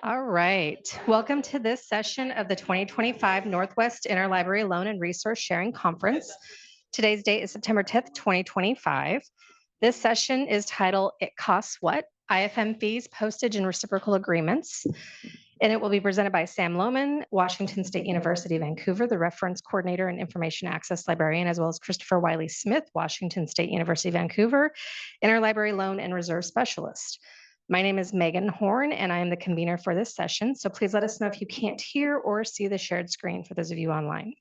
All right. Welcome to this session of the 2025 Northwest Interlibrary Loan and Resource Sharing Conference. Today's date is September 10th, 2025. This session is titled It Costs What? IFM Fees, Postage, and Reciprocal Agreements. And it will be presented by Sam Lohmann, Washington State University-Vancouver, the Reference Coordinator and Information Access Librarian, as well as Christopher Wiley-Smith, Washington State University-Vancouver, Interlibrary Loan and Reserve Specialist. My name is Megan Horn, and I am the convener for this session. So please let us know if you can't hear or see the shared screen for those of you online.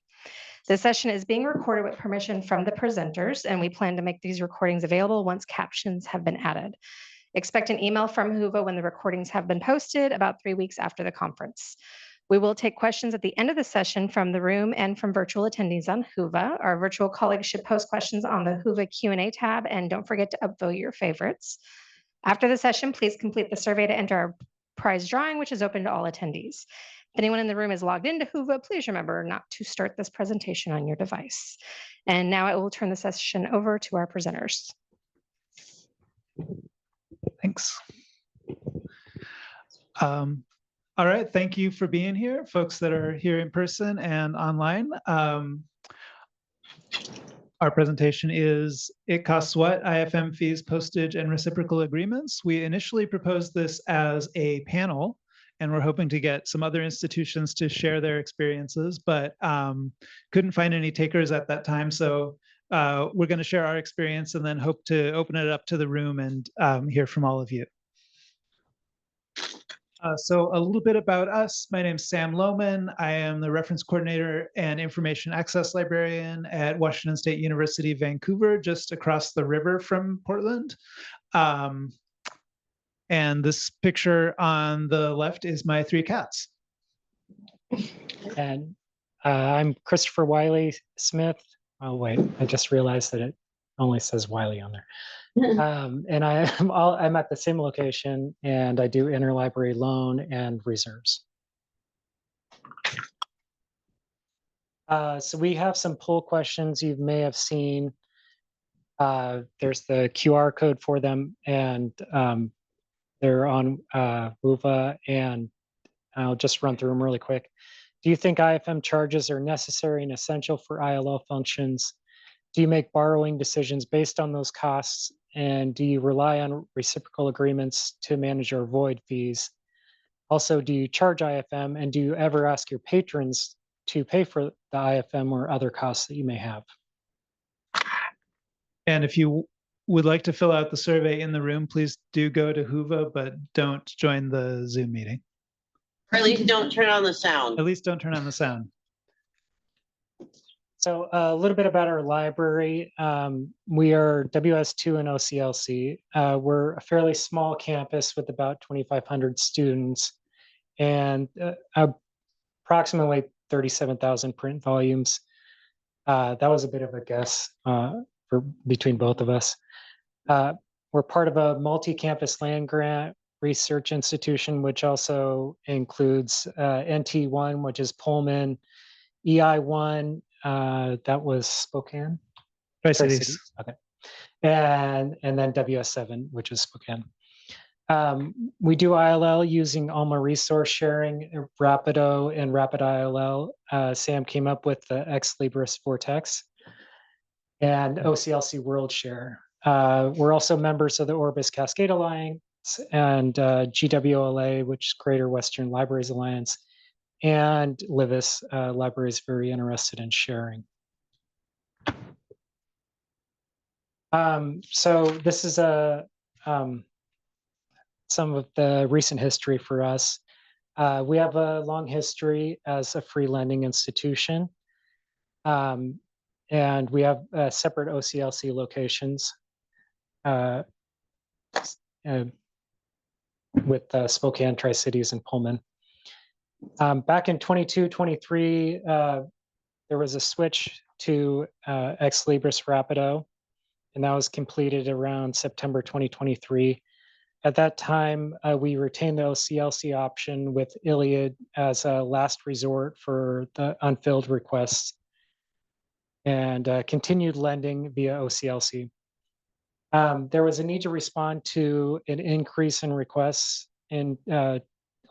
This session is being recorded with permission from the presenters, and we plan to make these recordings available once captions have been added. Expect an email from Whova when the recordings have been posted about 3 weeks after the conference. We will take questions at the end of the session from the room and from virtual attendees on Whova. Our virtual colleagues should post questions on the Whova Q&A tab, and don't forget to upvote your favorites. After the session, please complete the survey to enter our prize drawing, which is open to all attendees. If anyone in the room is logged into Whova, please remember not to start this presentation on your device. And now I will turn the session over to our presenters. Thanks. All right, thank you for being here, folks that are here in person and online. Our presentation is It Costs What? IFM Fees, Postage, and Reciprocal Agreements. We initially proposed this as a panel, and we're hoping to get some other institutions to share their experiences, but couldn't find any takers at that time. So we're going to share our experience and then hope to open it up to the room and hear from all of you. So a little bit about us. My name is Sam Lohmann. I am the Reference Coordinator and Information Access Librarian at Washington State University-Vancouver, just across the river from Portland. And this picture on the left is my 3 cats. And I'm Christopher Wiley-Smith. Oh, wait, I just realized that it only says Wiley on there. And I'm at the same location, and I do interlibrary loan and reserves. So we have some poll questions you may have seen. There's the QR code for them, and they're on Whova, and I'll just run through them really quick. Do you think IFM charges are necessary and essential for ILO functions? Do you make borrowing decisions based on those costs? And do you rely on reciprocal agreements to manage or avoid fees? Also, do you charge IFM, and do you ever ask your patrons to pay for the IFM or other costs that you may have? And if you would like to fill out the survey in the room, please do go to Whova, but don't join the Zoom meeting. Or at least don't turn on the sound. At least don't turn on the sound. So a little bit about our library. We are WS2 and OCLC. We're a fairly small campus with about 2,500 students and approximately 37,000 print volumes. That was a bit of a guess between both of us. We're part of a multi-campus land grant research institution, which also includes NT1, which is Pullman, EI1, that was Spokane. Tri-Cities. Okay. And then WS7, which is Spokane. We do ILL using Alma Resource Sharing, Rapido, and Rapid ILL. Sam came up with the Ex Libris Vortex and OCLC World Share. We're also members of the Orbis Cascade Alliance and GWLA, which is Greater Western Libraries Alliance, and LIVIS, Libraries Very Interested in Sharing. So this is some of the recent history for us. We have a long history as a free lending institution, and we have separate OCLC locations with Spokane, Tri-Cities, and Pullman. Back in 22-23, there was a switch to Ex Libris Rapido, and that was completed around September 2023. At that time, we retained the OCLC option with Iliad as a last resort for the unfilled requests, and continued lending via OCLC. There was a need to respond to an increase in requests in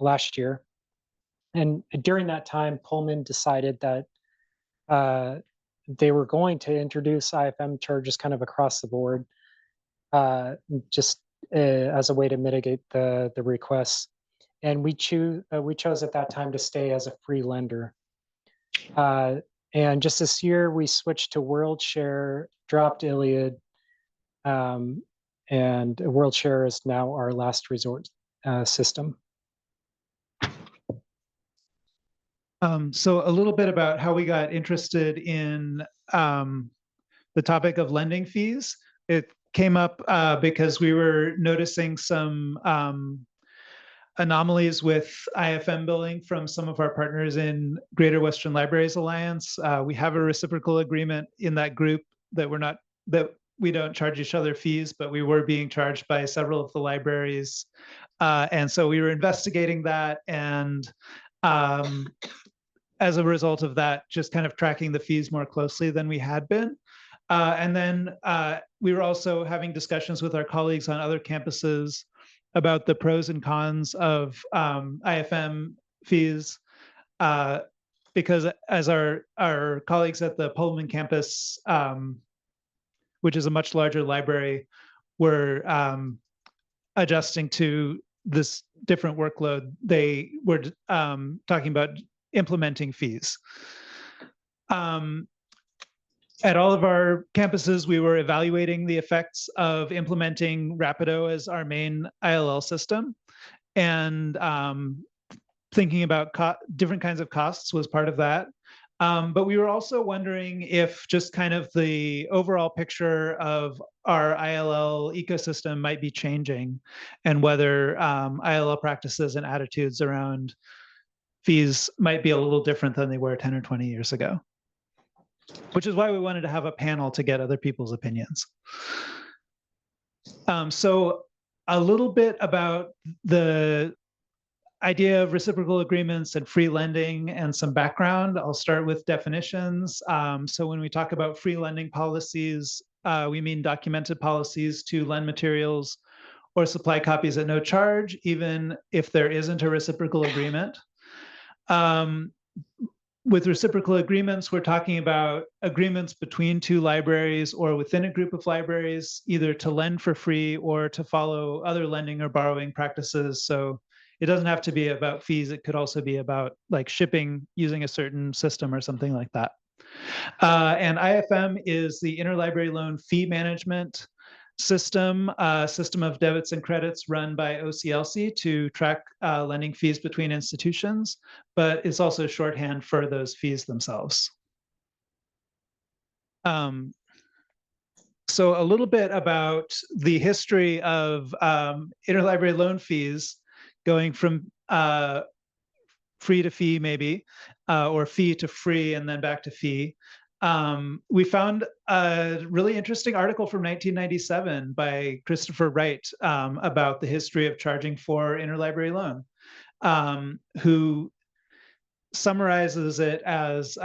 last year. And during that time, Pullman decided that they were going to introduce IFM charges kind of across the board, just as a way to mitigate the requests. And we chose at that time to stay as a free lender. And just this year, we switched to WorldShare, dropped Iliad, and WorldShare is now our last resort system. So a little bit about how we got interested in the topic of lending fees. It came up because we were noticing some anomalies with IFM billing from some of our partners in Greater Western Libraries Alliance. We have a reciprocal agreement in that group that we don't charge each other fees, but we were being charged by several of the libraries. And so we were investigating that, and as a result of that, just kind of tracking the fees more closely than we had been. And then we were also having discussions with our colleagues on other campuses about the pros and cons of IFM fees, because as our colleagues at the Pullman campus, which is a much larger library, were adjusting to this different workload, they were talking about implementing fees. At all of our campuses, we were evaluating the effects of implementing Rapido as our main ILL system, and thinking about different kinds of costs was part of that. But we were also wondering if just kind of the overall picture of our ILL ecosystem might be changing, and whether ILL practices and attitudes around fees might be a little different than they were 10 or 20 years ago, which is why we wanted to have a panel to get other people's opinions. So a little bit about the idea of reciprocal agreements and free lending and some background. I'll start with definitions. So when we talk about free lending policies, we mean documented policies to lend materials or supply copies at no charge, even if there isn't a reciprocal agreement. With reciprocal agreements, we're talking about agreements between two libraries or within a group of libraries, either to lend for free or to follow other lending or borrowing practices. So it doesn't have to be about fees. It could also be about like shipping using a certain system or something like that. And IFM is the Interlibrary Loan Fee Management System, system of debits and credits run by OCLC to track lending fees between institutions, but it's also shorthand for those fees themselves. So a little bit about the history of interlibrary loan fees, going from free to fee maybe, or fee to free and then back to fee. We found a really interesting article from 1997 by Christopher Wright about the history of charging for interlibrary loan, who summarizes it as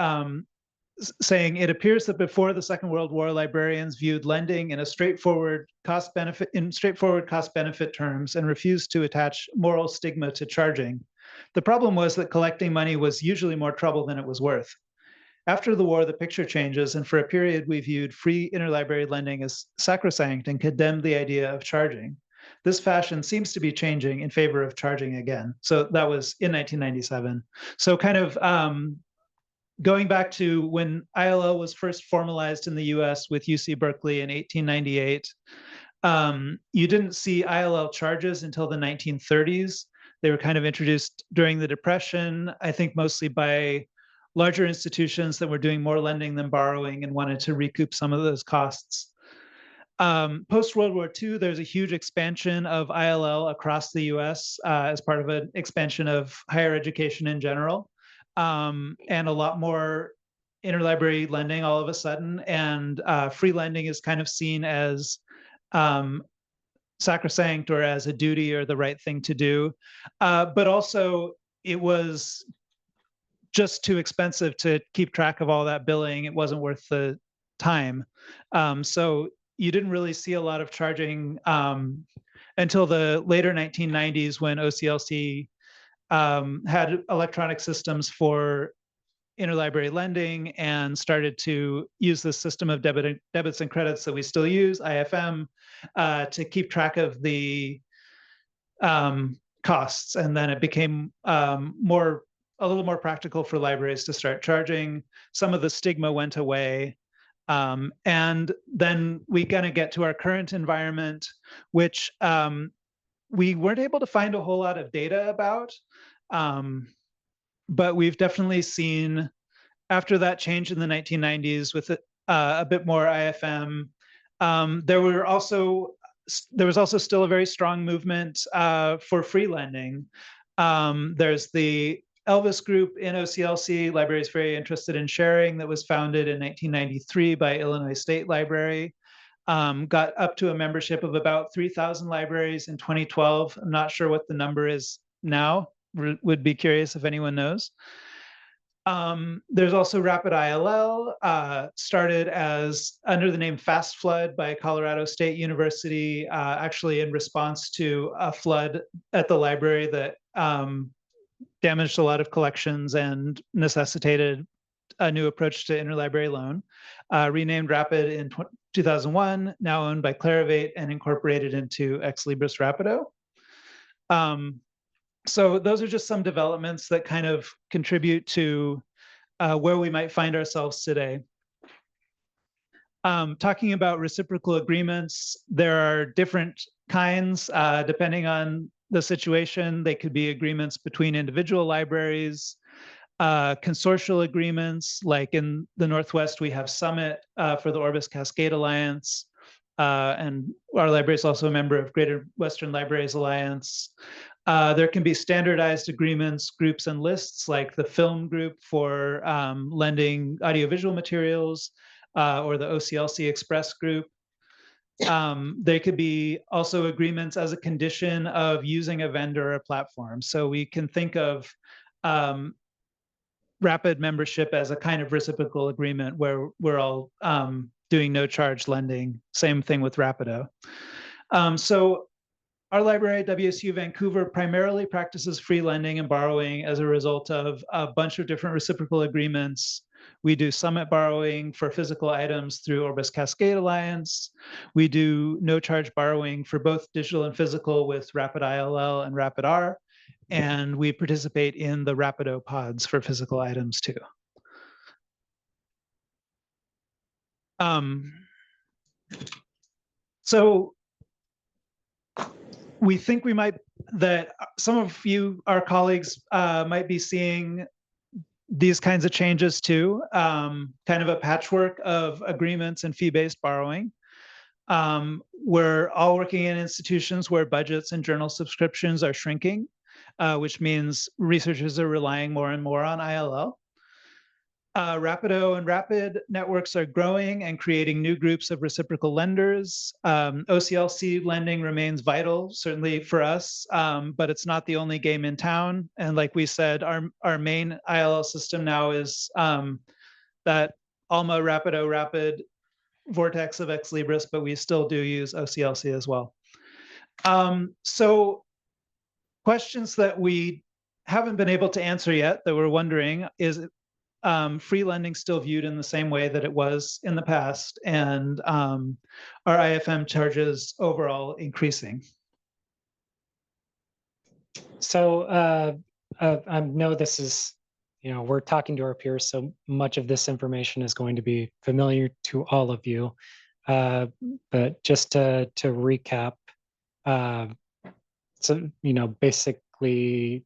saying, it appears that before the Second World War, librarians viewed lending in a straightforward cost-benefit terms and refused to attach moral stigma to charging. The problem was that collecting money was usually more trouble than it was worth. After the war, the picture changes, and for a period, we viewed free interlibrary lending as sacrosanct and condemned the idea of charging. This fashion seems to be changing in favor of charging again. So that was in 1997. So kind of going back to when ILL was first formalized in the US with UC Berkeley in 1898, you didn't see ILL charges until the 1930s. They were kind of introduced during the Depression, I think mostly by larger institutions that were doing more lending than borrowing and wanted to recoup some of those costs. Post-World War II, there's a huge expansion of ILL across the US as part of an expansion of higher education in general, and a lot more interlibrary lending all of a sudden. And free lending is kind of seen as sacrosanct or as a duty or the right thing to do. But also it was just too expensive to keep track of all that billing. It wasn't worth the time. So you didn't really see a lot of charging until the later 1990s when OCLC had electronic systems for interlibrary lending and started to use the system of debits and credits that we still use, IFM, to keep track of the costs. And then it became a little more practical for libraries to start charging. Some of the stigma went away. And then we kind of get to our current environment, which we weren't able to find a whole lot of data about. But we've definitely seen, after that change in the 1990s with a bit more IFM, there was also still a very strong movement for free lending. There's the Elvis Group in OCLC, Libraries Very Interested in Sharing, that was founded in 1993 by Illinois State Library. Got up to a membership of about 3,000 libraries in 2012. I'm not sure what the number is now. Would be curious if anyone knows. There's also Rapid ILL, started as under the name Fast Flood by Colorado State University, actually in response to a flood at the library that damaged a lot of collections and necessitated a new approach to interlibrary loan. Renamed Rapid in 2001, now owned by Clarivate and incorporated into Ex Libris Rapido. So those are just some developments that kind of contribute to where we might find ourselves today. Talking about reciprocal agreements, there are different kinds depending on the situation. They could be agreements between individual libraries, consortial agreements, like in the Northwest, we have Summit for the Orbis Cascade Alliance, and our library is also a member of Greater Western Libraries Alliance. There can be standardized agreements, groups, and lists, like the Film Group for lending audiovisual materials, or the OCLC Express Group. There could be also agreements as a condition of using a vendor or a platform. So we can think of Rapid membership as a kind of reciprocal agreement where we're all doing no charge lending. Same thing with Rapido. So our library at WSU Vancouver primarily practices free lending and borrowing as a result of a bunch of different reciprocal agreements. We do Summit borrowing for physical items through Orbis Cascade Alliance. We do no charge borrowing for both digital and physical with Rapid ILL and Rapid R. And we participate in the Rapido pods for physical items too. So we think that some of you, our colleagues, might be seeing these kinds of changes too, kind of a patchwork of agreements and fee-based borrowing. We're all working in institutions where budgets and journal subscriptions are shrinking, which means researchers are relying more and more on ILL. Rapido and Rapid networks are growing and creating new groups of reciprocal lenders. OCLC lending remains vital, certainly for us, but it's not the only game in town. And like we said, our main ILL system now is that Alma Rapido Rapid vortex of Ex Libris, but we still do use OCLC as well. So questions that we haven't been able to answer yet that we're wondering is, free lending still viewed in the same way that it was in the past, and our IFM charges overall increasing? So I know this is, we're talking to our peers, so much of this information is going to be familiar to all of you. But just to recap, so basically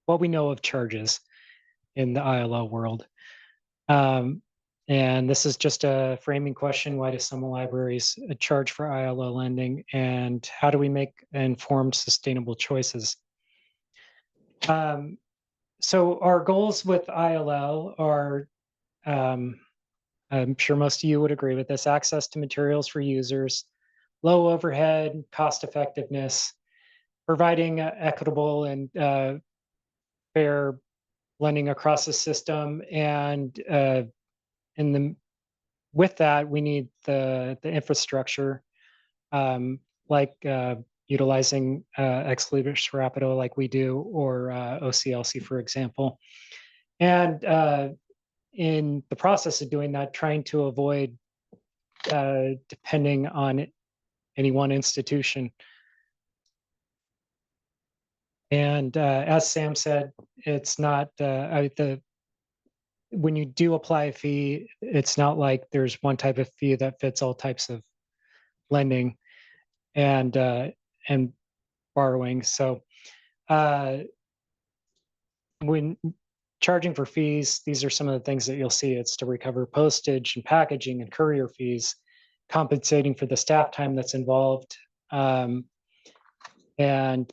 what we know of charges in the ILL world. And this is just a framing question. Why do some libraries charge for ILL lending? And how do we make informed, sustainable choices? So our goals with ILL are, I'm sure most of you would agree with this: access to materials for users, low overhead, cost effectiveness, providing equitable and fair lending across the system, and with that we need the infrastructure, like utilizing ex libris rapido like we do, or OCLC, for example. And in the process of doing that, trying to avoid depending on any one institution. And as Sam said, it's not when you do apply a fee, it's not like there's one type of fee that fits all types of lending and borrowing. So when charging for fees, these are some of the things that you'll see. It's to recover postage and packaging and courier fees, compensating for the staff time that's involved, and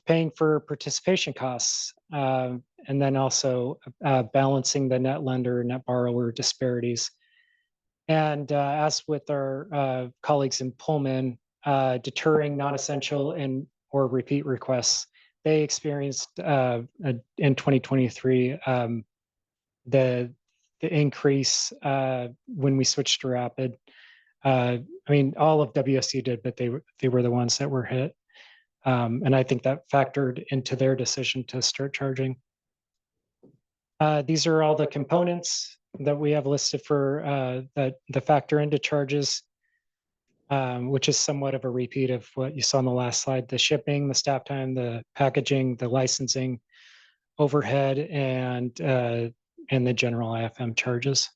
paying for participation costs, and then also balancing the net lender, net borrower disparities. And as with our colleagues in Pullman, deterring non-essential and or repeat requests. They experienced in 2023 the increase when we switched to Rapid. I mean, all of WSU did, but they were the ones that were hit. And I think that factored into their decision to start charging. These are all the components that we have listed for that factor into charges, which is somewhat of a repeat of what you saw on the last slide: the shipping, the staff time, the packaging, the licensing, overhead, and the general IFM charges.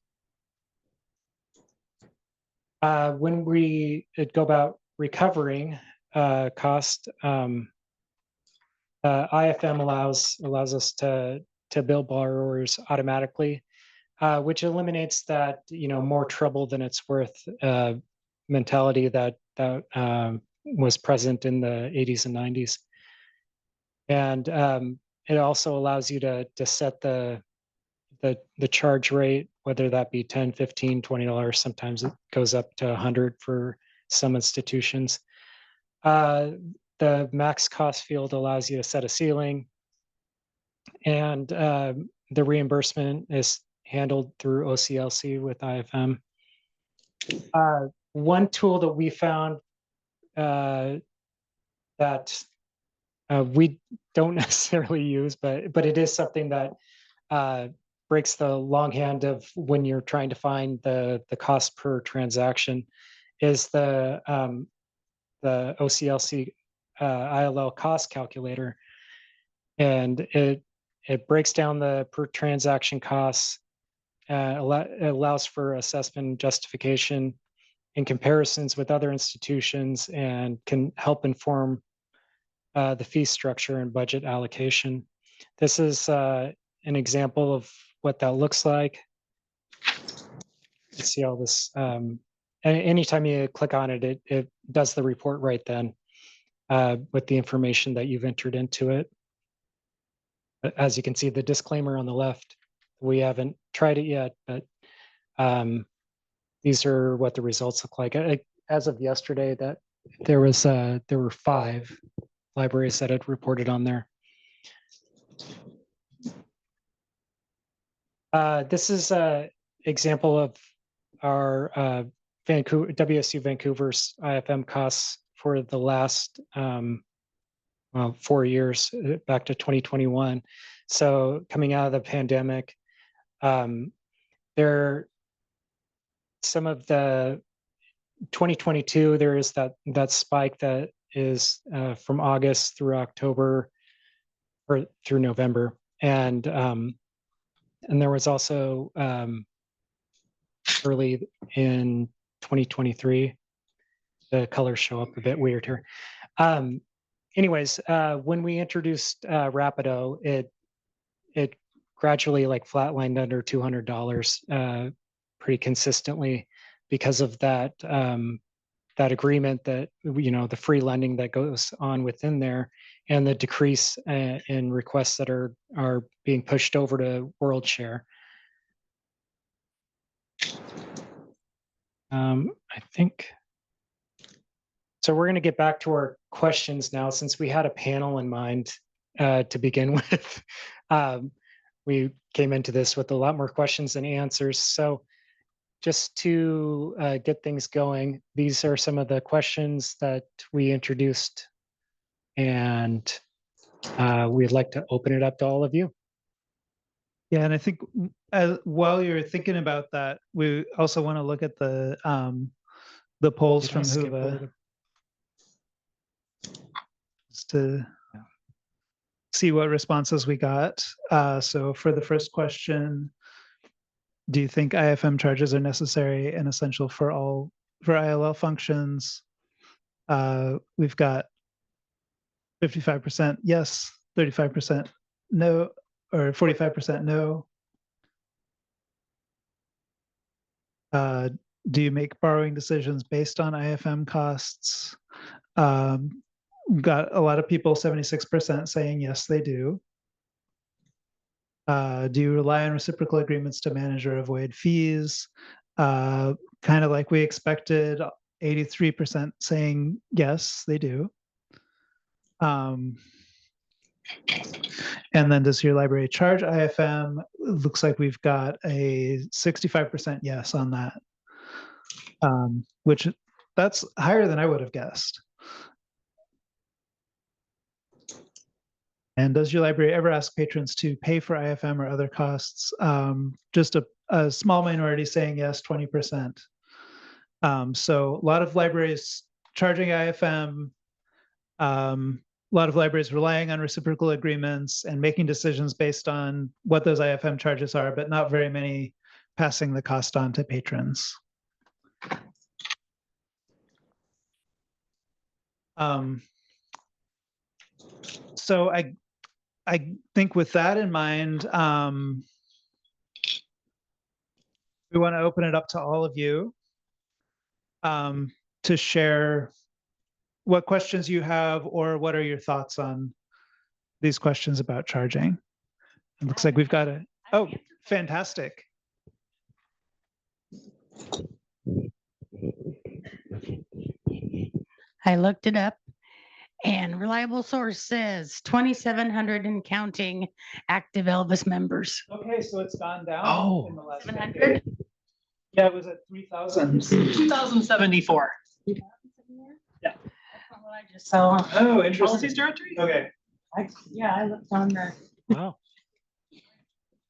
When we go about recovering cost, IFM allows us to bill borrowers automatically, which eliminates that more trouble than it's worth mentality that was present in the 80s and 90s. And it also allows you to set the charge rate, whether that be $10, $15, $20. Sometimes it goes up to $100 for some institutions. The max cost field allows you to set a ceiling, and the reimbursement is handled through OCLC with IFM. One tool that we found that we don't necessarily use, but it is something that breaks the longhand of when you're trying to find the cost per transaction, is the OCLC ILL cost calculator, and it breaks down the per transaction costs. It allows for assessment and justification in comparisons with other institutions, and can help inform the fee structure and budget allocation. This is an example of what that looks like. You see all this. Anytime you click on it, it does the report right then with the information that you've entered into it. As you can see, the disclaimer on the left, we haven't tried it yet, but these are what the results look like. As of yesterday, that there were 5 libraries that had reported on there. This is an example of our WSU Vancouver's IFM costs for the last 4 years, back to 2021. So coming out of the pandemic, there some of the 2022, there is that spike that is from August through October or through November, and there was also early in 2023. The colors show up a bit weird here. Anyways, when we introduced Rapido, it gradually flatlined under $200 pretty consistently because of that that agreement, that the free lending that goes on within there, and the decrease in requests that are being pushed over to World Share. I think so. We're going to get back to our questions now, since we had a panel in mind to begin with. We came into this with a lot more questions than answers. So just to get things going, these are some of the questions that we introduced And we'd like to open it up to all of you. Yeah, and I think while you're thinking about that, we also want to look at the polls Did I from skip Huva over just to see what responses we got. So for the first question, do you think IFM charges are necessary and essential for ILL functions? We've got 55% yes, 35% no, or 45% no. Do you make borrowing decisions based on IFM costs? We've got a lot of people, 76% saying yes, they do. Do you rely on reciprocal agreements to manage or avoid fees? Kind of like we expected, 83% saying yes, they do. And then does your library charge IFM? It looks like we've got a 65% yes on that, which that's higher than I would have guessed. And does your library ever ask patrons to pay for IFM or other costs? Just a small minority saying yes, 20%. So a lot of libraries charging IFM, a lot of libraries relying on reciprocal agreements and making decisions based on what those IFM charges are, but not very many passing the cost on to patrons. So I think with that in mind, we want to open it up to all of you to share what questions you have or what are your thoughts on these questions about charging. It looks like we've got oh, fantastic. I looked it up and reliable source says 2,700 and counting active Elvis members. Okay, so it's gone down in the last 700? decade. Yeah, it was at 3,000. 2074. Yeah. Yeah. That's not what I just saw. Oh, Policies interesting. directory? Okay. Yeah, I looked on the. Wow.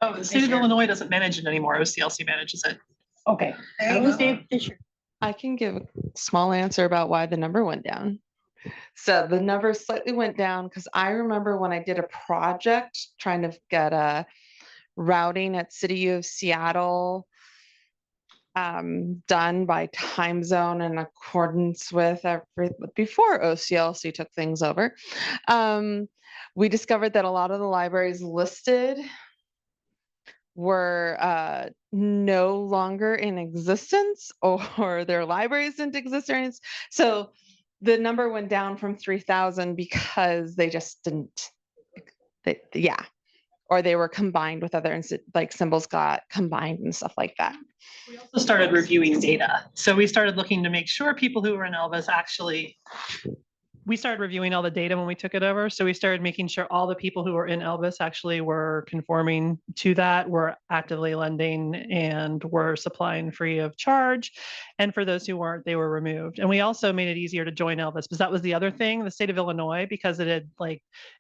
Oh, the state of Illinois doesn't manage it anymore. OCLC manages it. Okay. That was Dave Fisher. I can give a small answer about why the number went down. So the number slightly went down because I remember when I did a project trying to get a routing at City of Seattle done by time zone in accordance with before OCLC took things over. We discovered that a lot of the libraries listed were no longer in existence, or their libraries didn't exist or anything. So the number went down from 3,000 because they just didn't, yeah, or they were combined with other, like symbols got combined and stuff like that. We also started reviewing data. So we started looking to make sure people who were in Elvis actually, we started reviewing all the data when we took it over. So we started making sure all the people who were in Elvis actually were conforming to that, were actively lending, and were supplying free of charge. And for those who weren't, they were removed. And we also made it easier to join Elvis, because that was the other thing, the state of Illinois, because it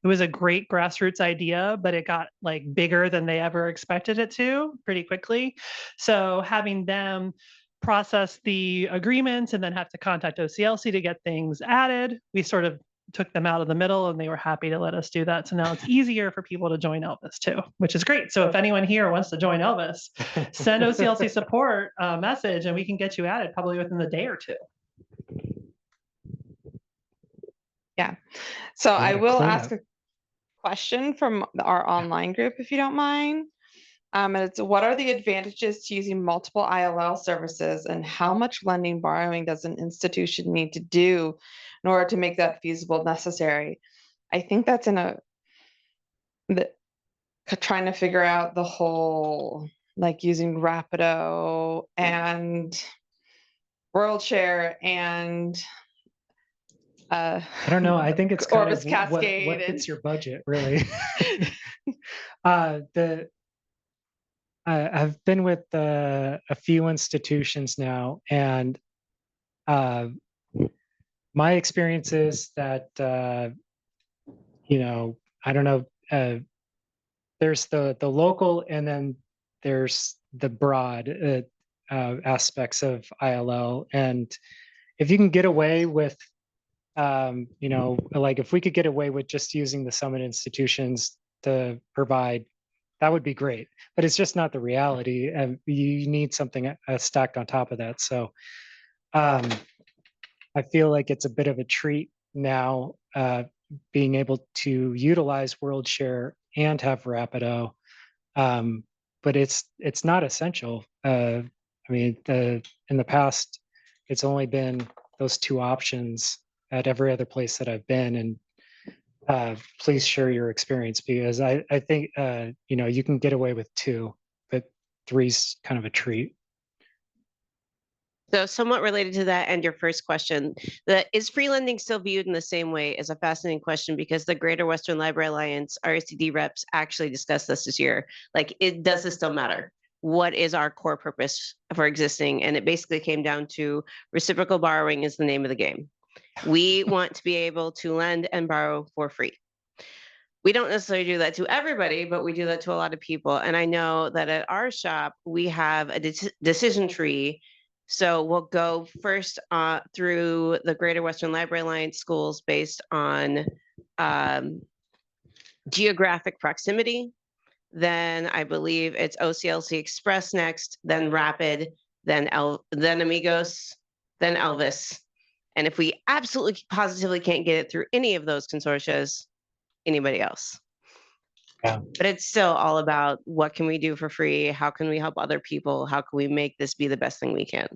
was a great grassroots idea, but it got like bigger than they ever expected it to pretty quickly. So having them process the agreements and then have to contact OCLC to get things added, we sort of took them out of the middle, and they were happy to let us do that. So now it's easier for people to join Elvis too, which is great. So if anyone here wants to join Elvis, send OCLC support a message and we can get you added probably within the day or two. Yeah. So I will clean ask up. a question from our online group, if you don't mind. And it's, what are the advantages to using multiple ILL services, and how much lending borrowing does an institution need to do in order to make that feasible necessary? I think that's trying to figure out the whole, like using Rapido and WorldShare and I don't know. I think it's kind Orbis of what Cascade fits your budget, really. I've been with a few institutions now, and my experience is that I don't know, there's the local, and then there's the broad aspects of ILL. And if you can get away with, like if we could get away with just using the summit institutions to provide, that would be great. But it's just not the reality, and you need something stacked on top of that. So I feel like it's a bit of a treat now, being able to utilize WorldShare and have Rapido, but it's not essential. I mean, in the past, it's only been those two options at every other place that I've been. And please share your experience, because I think you can get away with two, but three's kind of a treat. So somewhat related to that and your first question, is free lending still viewed in the same way, is a fascinating question, because the Greater Western Library Alliance RSCD reps actually discussed this year. Like, does this still matter? What is our core purpose for existing? And it basically came down to reciprocal borrowing is the name of the game. We want to be able to lend and borrow for free. We don't necessarily do that to everybody, but we do that to a lot of people. And I know that at our shop, we have a decision tree. So we'll go first through the Greater Western Library Alliance schools based on geographic proximity. Then I believe it's OCLC Express next, then Rapid, then Amigos, then Elvis. And if we absolutely positively can't get it through any of those consortia, anybody else. Yeah. But it's still all about what can we do for free? How can we help other people? How can we make this be the best thing we can?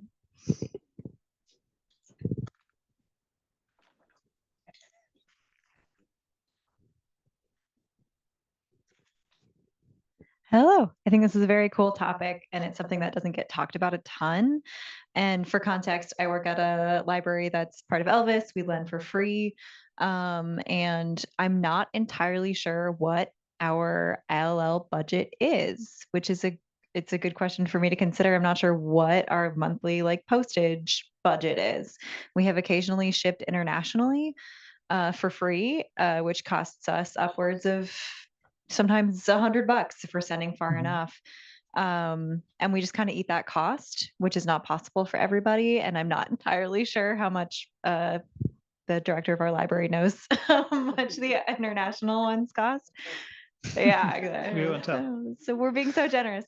Hello. I think this is a very cool topic, and it's something that doesn't get talked about a ton. And for context, I work at a library that's part of Elvis. We lend for free. And I'm not entirely sure what our ILL budget is, which is it's a good question for me to consider. I'm not sure what our monthly postage budget is. We have occasionally shipped internationally for free, which costs us upwards of sometimes $100 if we're sending far enough. And we just kind of eat that cost, which is not possible for everybody. And I'm not entirely sure how much the director of our library knows how much the international ones cost. But yeah, so we're being so generous.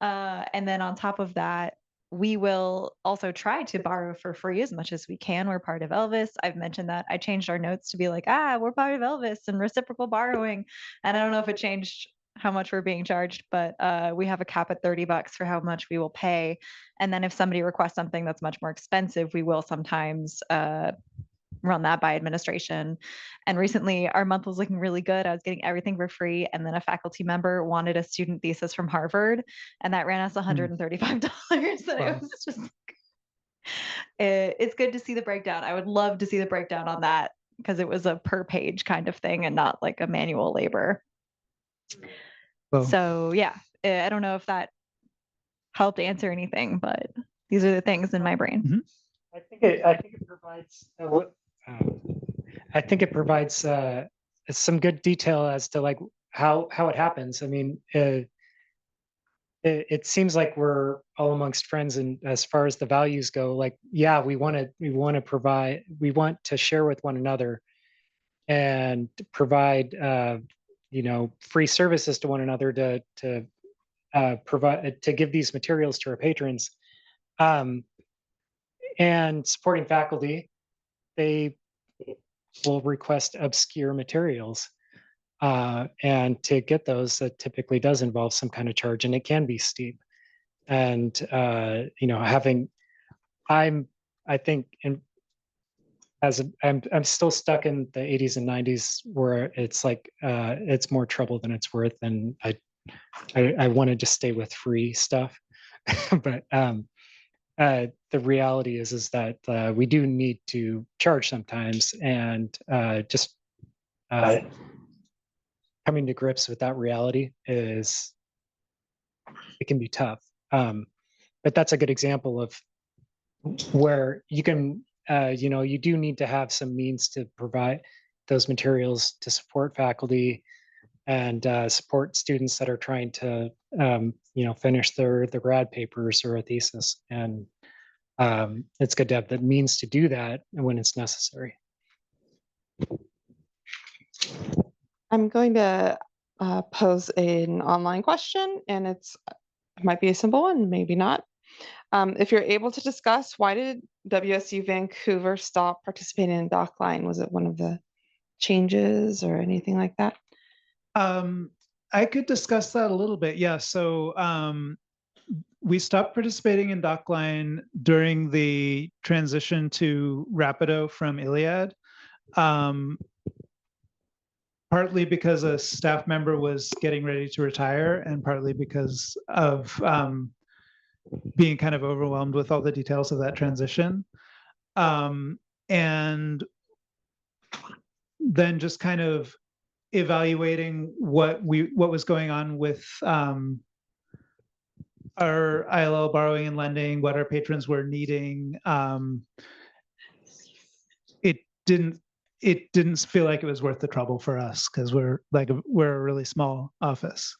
And then on top of that, we will also try to borrow for free as much as we can. We're part of Elvis. I've mentioned that. I changed our notes to be like, we're part of Elvis and reciprocal borrowing. And I don't know if it changed how much we're being charged, but we have a cap at $30 for how much we will pay. And then if somebody requests something that's much more expensive, we will sometimes run that by administration. And recently our month was looking really good. I was getting everything for free. And then a faculty member wanted a student thesis from Harvard, and that ran us $135. And it was just, it's good to see the breakdown. I would love to see the breakdown on that, because it was a per page kind of thing and not like a manual labor. So yeah, I don't know if that helped answer anything, but these are the things in my brain. I think it provides some good detail as to how it happens. I mean, it seems like we're all amongst friends, and as far as the values go, we want to share with one another and provide free services to one another to provide, to give these materials to our patrons. And supporting faculty, they will request obscure materials. And to get those, that typically does involve some kind of charge, and it can be steep. And, I'm still stuck in the 80s and 90s where it's it's more trouble than it's worth. And I wanted to stay with free stuff. But the reality is that we do need to charge sometimes, and just coming to grips with that reality it can be tough. But that's a good example of where you can, you do need to have some means to provide those materials to support faculty and support students that are trying to finish their grad papers or a thesis. And it's good to have the means to do that when it's necessary. I'm going to pose an online question, and it might be a simple one, maybe not. If you're able to discuss, why did WSU Vancouver stop participating in DocLine? Was it one of the changes or anything like that? I could discuss that a little bit. Yeah. So we stopped participating in DocLine during the transition to Rapido from Iliad. Partly because a staff member was getting ready to retire, and partly because of being kind of overwhelmed with all the details of that transition. And then just kind of evaluating what was going on with our ILL borrowing and lending, what our patrons were needing. It didn't feel like it was worth the trouble for us, because we're a really small office.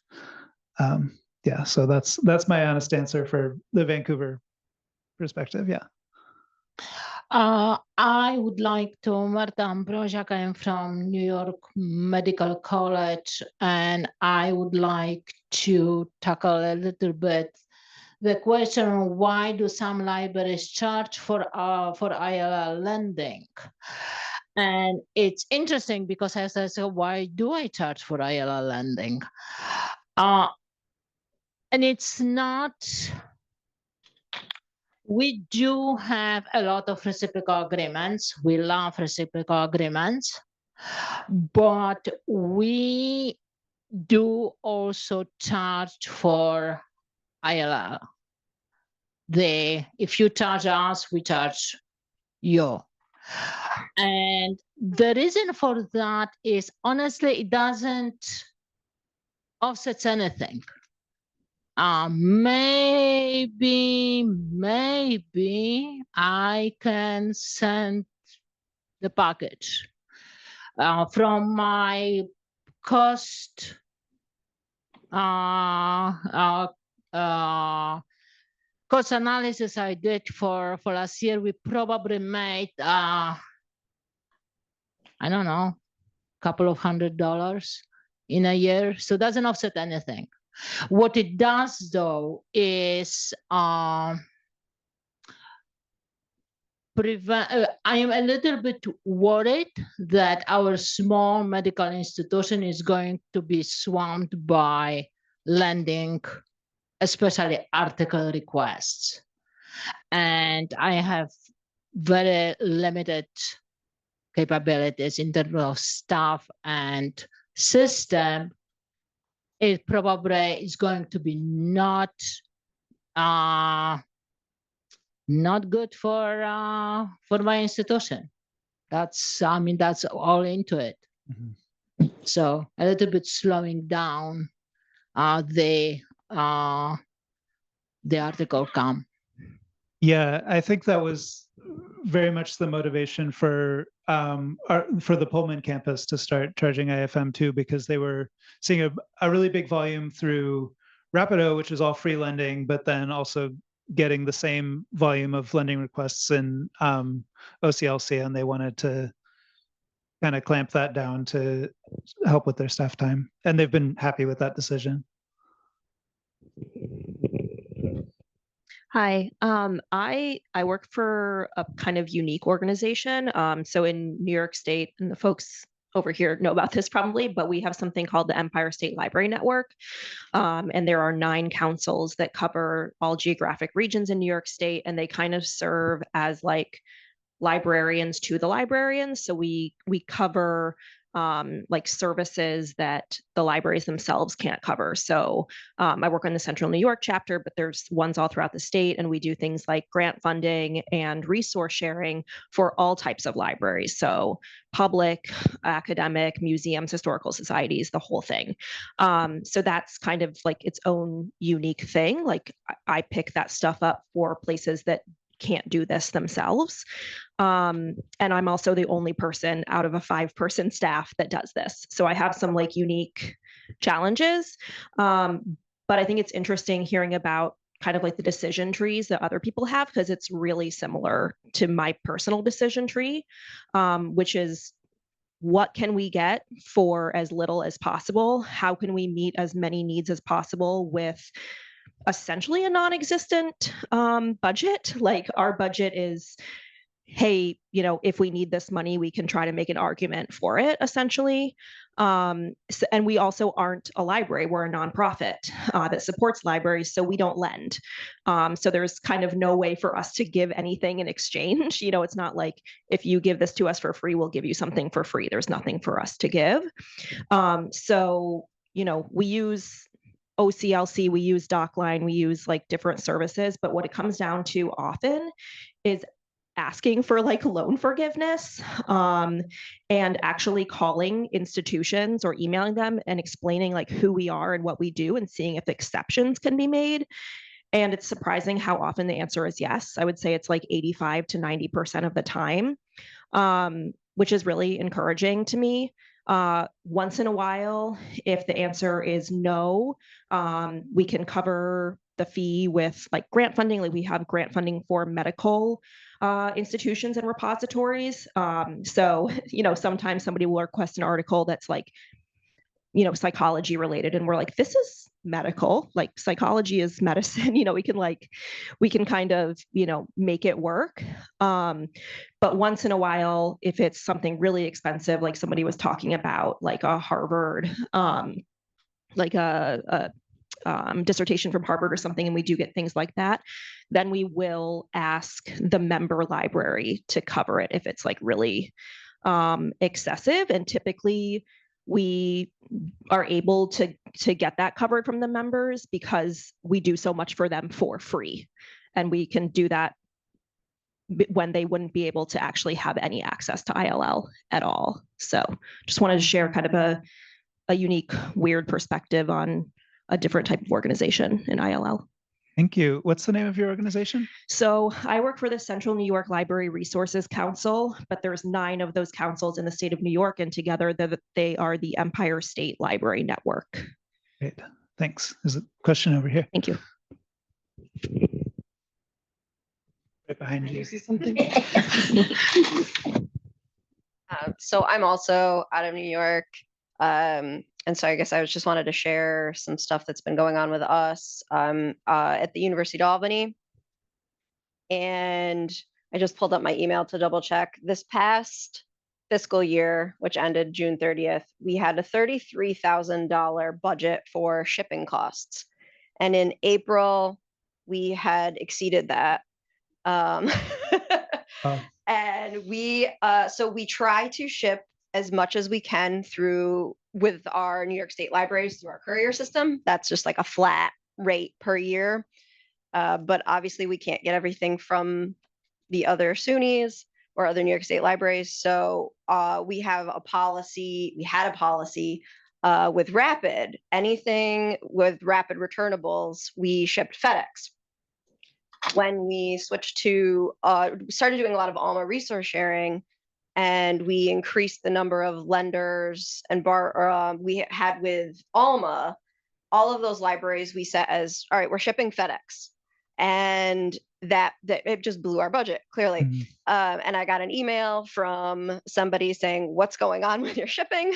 Yeah, so that's my honest answer for the Vancouver perspective. Yeah. I would like to, Marta Ambrosiak, I am from New York Medical College, and I would like to tackle a little bit the question, why do some libraries charge for ILL lending? And it's interesting because as I said, why do I charge for ILL lending? And it's not, we do have a lot of reciprocal agreements. We love reciprocal agreements, but we do also charge for ILL. If you charge us, we charge you. And the reason for that is, honestly, it doesn't offset anything. Maybe I can send the package from my cost cost analysis I did for last year. We probably made I don't know, a couple of $100 in a year, so it doesn't offset anything. What it does, though, is prevent. I am a little bit worried that our small medical institution is going to be swamped by lending, especially article requests. And I have very limited capabilities in terms of staff and system. It probably is going to be not good for my institution. That's all into it. Mm-hmm. So a little bit slowing down the article come. Yeah, I think that was very much the motivation for the Pullman campus to start charging IFM too, because they were seeing a really big volume through Rapido, which is all free lending, but then also getting the same volume of lending requests in OCLC, and they wanted to kind of clamp that down to help with their staff time, and they've been happy with that decision. Hi, I work for a kind of unique organization. So in New York State, and the folks over here know about this probably, but we have something called the Empire State Library Network. And there are 9 councils that cover all geographic regions in New York State, and they kind of serve as like librarians to the librarians. So we cover like services that the libraries themselves can't cover. So I work on the Central New York chapter, but there's ones all throughout the state, and we do things like grant funding and resource sharing for all types of libraries. So public, academic, museums, historical societies, the whole thing. So that's kind of like its own unique thing. Like I pick that stuff up for places that can't do this themselves. And I'm also the only person out of a 5-person staff that does this. So I have some like unique challenges. But I think it's interesting hearing about kind of like the decision trees that other people have, because it's really similar to my personal decision tree, which is what can we get for as little as possible? How can we meet as many needs as possible with essentially a non-existent budget? Like our budget is, hey, you know, if we need this money, we can try to make an argument for it, essentially. And we also aren't a library. We're a nonprofit that supports libraries, so we don't lend. So there's kind of no way for us to give anything in exchange. You know, it's not like if you give this to us for free, we'll give you something for free. There's nothing for us to give. So, you know, we use OCLC, we use DocLine, we use like different services, but what it comes down to often is asking for like loan forgiveness, and actually calling institutions or emailing them and explaining like who we are and what we do and seeing if exceptions can be made. And it's surprising how often the answer is yes. I would say it's like 85 to 90% of the time, which is really encouraging to me. Once in a while, if the answer is no, we can cover the fee with like grant funding. Like we have grant funding for medical institutions and repositories. So, you know, sometimes somebody will request an article that's like, you know, psychology related. And we're like, this is medical, like psychology is medicine, you know, we can kind of, you know, make it work. But once in a while, if it's something really expensive, like somebody was talking about like a Harvard, like a dissertation from Harvard or something, and we do get things like that, then we will ask the member library to cover it if it's like really excessive. And typically we are able to get that covered from the members because we do so much for them for free. And we can do that when they wouldn't be able to actually have any access to ILL at all. So just wanted to share kind of a unique, weird perspective on a different type of organization in ILL. Thank you. What's the name of your organization? So I work for the Central New York Library Resources Council, but there's 9 of those councils in the state of New York, and together they are the Empire State Library Network. Great, thanks. There's a question over here. Thank you. Right behind you. See something? So I'm also out of New York. And so I guess I just wanted to share some stuff that's been going on with us at the University of Albany. And I just pulled up my email to double check. This past fiscal year, which ended June 30th, we had a $33,000 budget for shipping costs. And in April, we had exceeded that. Oh. And so we try to ship as much as we can with our New York State libraries through our courier system. That's just like a flat rate per year. But obviously we can't get everything from the other SUNYs or other New York State libraries. So we had a policy with Rapid. Anything with Rapid returnables, we shipped FedEx. When we switched to, started doing a lot of Alma resource sharing, and we increased the number of lenders and we had with Alma, all of those libraries we set as, all right, we're shipping FedEx. And that it just blew our budget, clearly. Mm-hmm. And I got an email from somebody saying, what's going on with your shipping?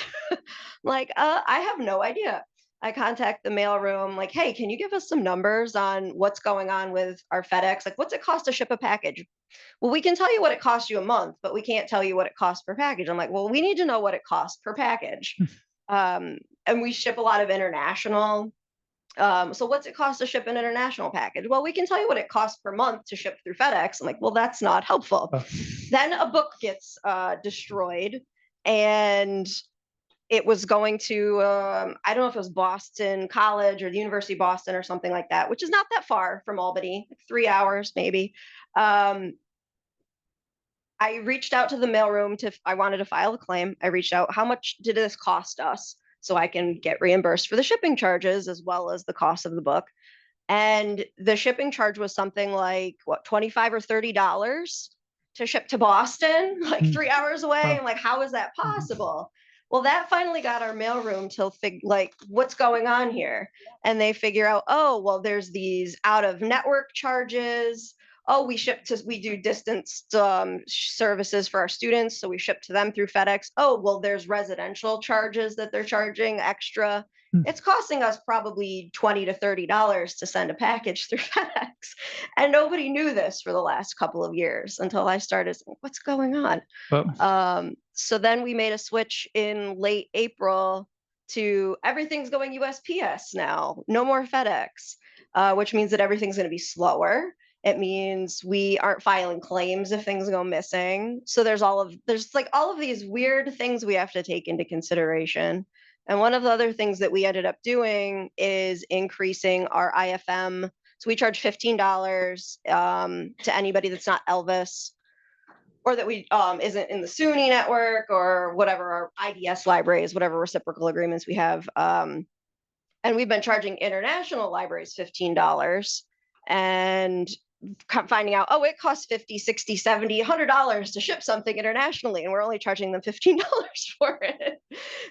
Like, I have no idea. I contact the mailroom, like, hey, can you give us some numbers on what's going on with our FedEx? Like, what's it cost to ship a package? Well, we can tell you what it costs you a month, but we can't tell you what it costs per package. I'm like, well, we need to know what it costs per package. And we ship a lot of international. So what's it cost to ship an international package? Well, we can tell you what it costs per month to ship through FedEx. I'm like, well, that's not helpful. Then a book gets destroyed, and it was going to, I don't know if it was Boston College or the University of Boston or something like that, which is not that far from Albany, like 3 hours maybe. I reached out to the mailroom I wanted to file a claim. I reached out, how much did this cost us? So I can get reimbursed for the shipping charges as well as the cost of the book. And the shipping charge was something like what, $25 or $30 to ship to Boston, like 3 hours away. Wow. I'm like, how is that possible? Well, that finally got our mailroom to like, what's going on here? And they figure out, oh, well, there's these out of network charges. Oh, we do distance services for our students. So we ship to them through FedEx. Oh, well, there's residential charges that they're charging extra. It's costing us probably $20 to $30 to send a package through FedEx. And nobody knew this for the last couple of years until I started saying, what's going on? Well, So then we made a switch in late April to everything's going USPS now, no more FedEx, which means that everything's going to be slower. It means we aren't filing claims if things go missing. So there's like all of these weird things we have to take into consideration. And one of the other things that we ended up doing is increasing our IFM. So we charge $15 to anybody that's not Elvis, or that we isn't in the SUNY network, or whatever our IDS libraries, whatever reciprocal agreements we have. And we've been charging international libraries $15, and finding out, oh, it costs $50, $60, $70, $100 to ship something internationally, and we're only charging them $15 for it.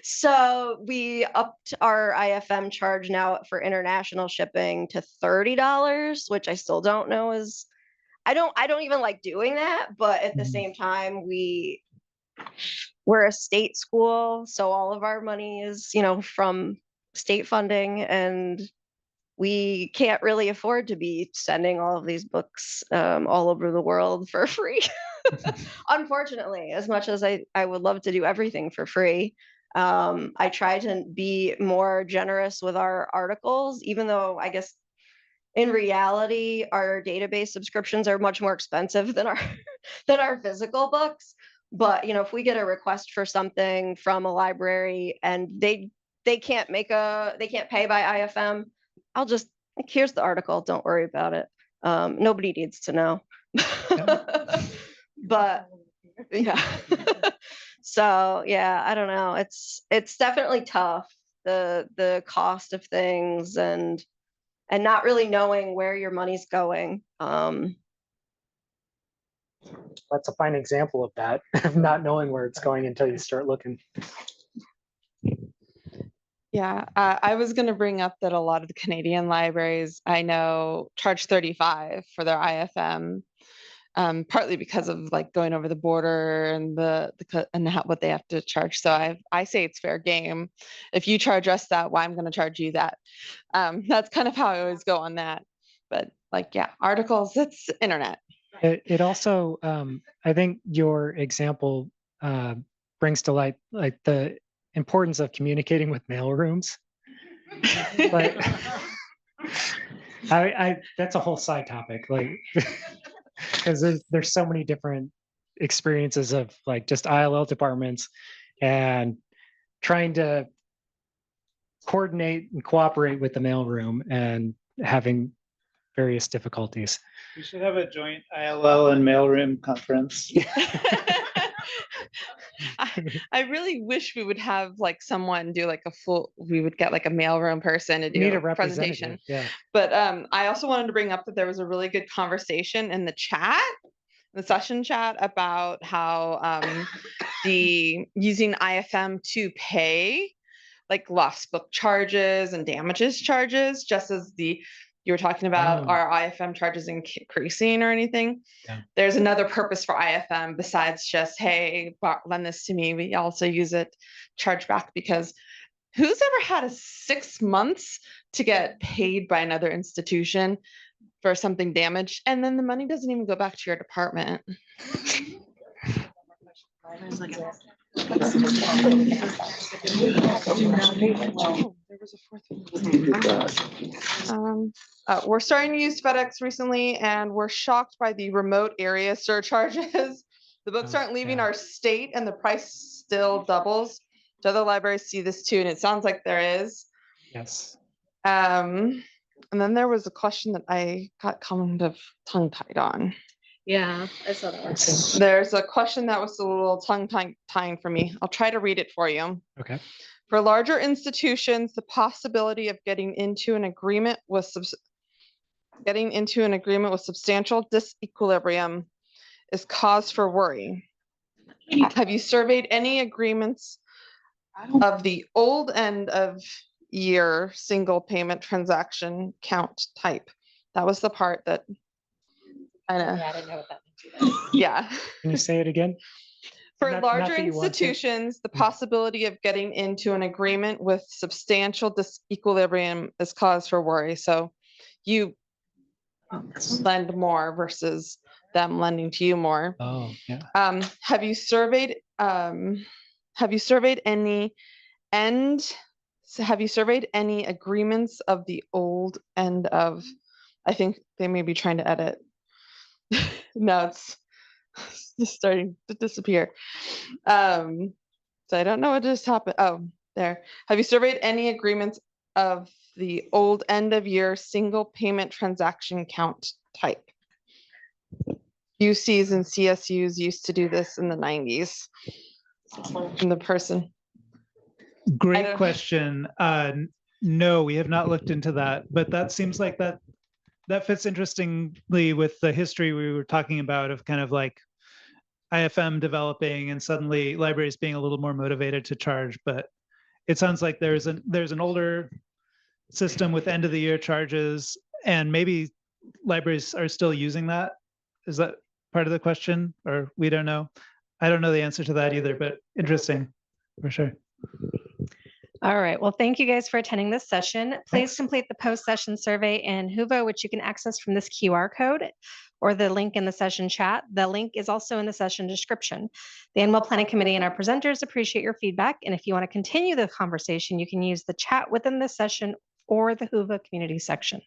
So we upped our IFM charge now for international shipping to $30, which I still don't know is, I don't even like doing that, but at the same time, we're a state school, so all of our money is, from state funding, and we can't really afford to be sending all of these books all over the world for free. Unfortunately, as much as I would love to do everything for free, I try to be more generous with our articles, even though I guess in reality, our database subscriptions are much more expensive than our physical books. But if we get a request for something from a library and they can't pay by IFM, I'll just, here's the article, don't worry about it. Nobody needs to know. But yeah. So yeah, I don't know. It's definitely tough, the cost of things and not really knowing where your money's going. That's a fine example of that, of not knowing where it's going until you start looking. Yeah, I was going to bring up that a lot of the Canadian libraries I know charge $35 for their IFM, partly because of like going over the border and what they have to charge. So I say it's fair game. If you charge us that, why I'm going to charge you that. That's kind of how I always go on that. But like, yeah, articles, it's internet. It also, I think your example brings to light like the importance of communicating with mailrooms. Like, that's a whole side topic, like, because there's so many different experiences of like just ILL departments and trying to coordinate and cooperate with the mailroom and having various difficulties. We should have a joint ILL and mailroom conference. I really wish we would have like someone do like we would get like a mailroom person to do a presentation. Yeah. But I also wanted to bring up that there was a really good conversation in the session chat about how the using IFM to pay like lost book charges and damages charges, just as you were talking about our IFM charges increasing or anything. Yeah. There's another purpose for IFM besides just, hey, lend this to me. We also use it charge back, because who's ever had 6 months to get paid by another institution for something damaged, and then the money doesn't even go back to your department? We're starting to use FedEx recently, and we're shocked by the remote area surcharges. The books aren't leaving our state, and the price still doubles. Do other libraries see this too? And it sounds like there is. Yes. And then there was a question that I got kind of tongue-tied on. Yeah, I saw that one too. There's a question that was a little tongue-tying for me. I'll try to read it for you. Okay. For larger institutions, the possibility of getting into an agreement with getting into an agreement with substantial disequilibrium is cause for worry. Have you surveyed any agreements of the old end of year single payment transaction count type? That was the part that I know. Yeah, I didn't know what that meant either. Yeah. Can you say it again? For Not larger that you want to. institutions, the possibility of getting into an agreement with substantial disequilibrium is cause for worry. So you lend more versus them lending to you more. Oh, yeah. Have you surveyed any agreements of the old end of, I think they may be trying to edit. Now it's just starting to disappear. So I don't know what just happened. Oh, there. Have you surveyed any agreements of the old end of year single payment transaction count type? UCs and CSUs used to do this in the 90s. And the person. Great question. No, we have not looked into that, but that seems like that fits interestingly with the history we were talking about of kind of like IFM developing and suddenly libraries being a little more motivated to charge. But it sounds like there's an older system with end of the year charges, and maybe libraries are still using that. Is that part of the question, or we don't know? I don't know the answer to that either, but interesting for sure. All right. Well, thank you guys for attending this session. Please complete the post-session survey in Whova, which you can access from this QR code or the link in the session chat. The link is also in the session description. The NWILL Planning Committee and our presenters appreciate your feedback. And if you want to continue the conversation, you can use the chat within this session or the Whova community section.